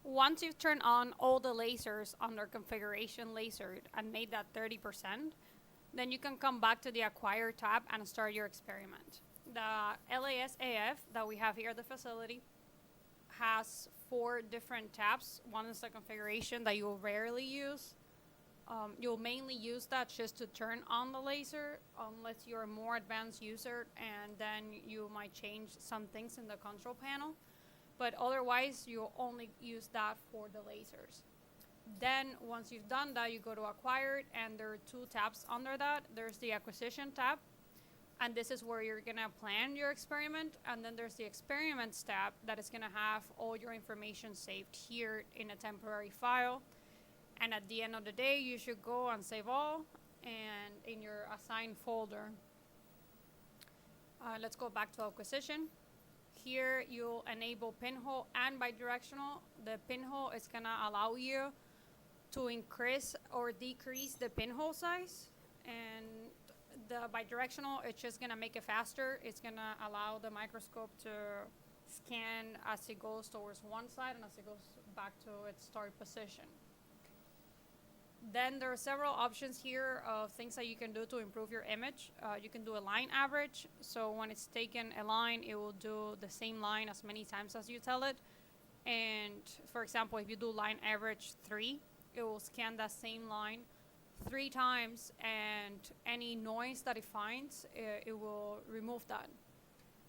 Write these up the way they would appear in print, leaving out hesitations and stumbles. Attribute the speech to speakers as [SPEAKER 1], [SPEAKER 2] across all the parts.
[SPEAKER 1] Once you've turned on all the lasers under configuration laser and made that 30%, then you can come back to the acquire tab and start your experiment. The LASAF that we have here at the facility has 4 different tabs. One is the configuration that you'll rarely use. You'll mainly use that just to turn on the laser unless you're a more advanced user, and then you might change some things in the control panel. But otherwise, you'll only use that for the lasers. Then once you've done that, you go to acquired, and there are 2 tabs under that. There's the acquisition tab, and this is where you're gonna plan your experiment. And then there's the experiments tab that is gonna have all your information saved here in a temporary file. And at the end of the day, you should go and save all and in your assigned folder. Let's go back to acquisition. Here you'll enable pinhole and bidirectional. The pinhole is gonna allow you to increase or decrease the pinhole size, and the bidirectional, it's just gonna make it faster. It's gonna allow the microscope to scan as it goes towards one side and as it goes back to its start position. Then there are several options here of things that you can do to improve your image. You can do a line average. So when it's taken a line, it will do the same line as many times as you tell it. And for example, if you do line average 3, it will scan that same line 3 times, and any noise that it finds, it will remove that.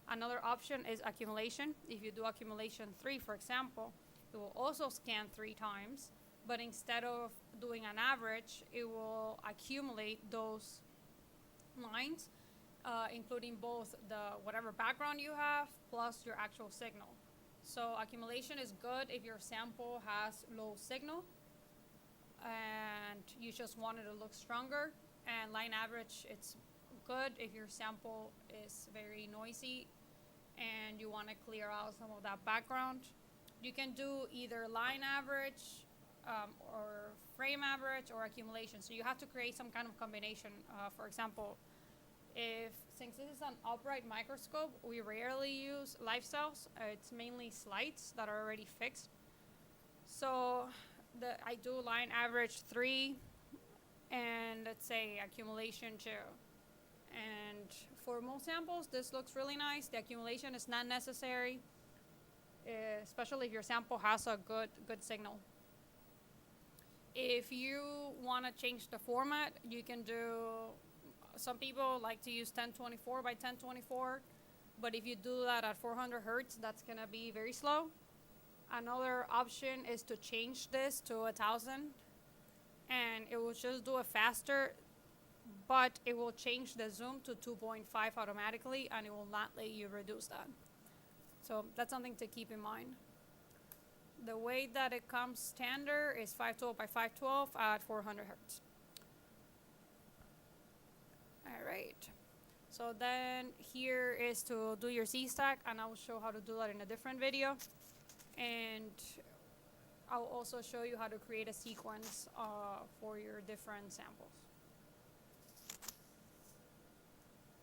[SPEAKER 1] Another option is accumulation. If you do accumulation 3, for example, it will also scan 3 times, but instead of doing an average, it will accumulate those lines, including both the whatever background you have plus your actual signal. So accumulation is good if your sample has low signal and you just want it to look stronger. And line average, it's good if your sample is very noisy and you want to clear out some of that background. You can do either line average or frame average or accumulation. So you have to create some kind of combination. For example, since this is an upright microscope, we rarely use live cells. It's mainly slides that are already fixed. So I do line average 3 and let's say accumulation 2. And for most samples, this looks really nice. The accumulation is not necessary, especially if your sample has a good signal. If you want to change the format, you can do, some people like to use 1024 by 1024, but if you do that at 400 hertz, that's going to be very slow. Another option is to change this to 1000, and it will just do it faster, but it will change the zoom to 2.5 automatically, and it will not let you reduce that. So that's something to keep in mind. The way that it comes standard is 512 by 512 at 400 hertz. All right. So then here is to do your Z-stack, and I will show how to do that in a different video. And I'll also show you how to create a sequence for your different samples.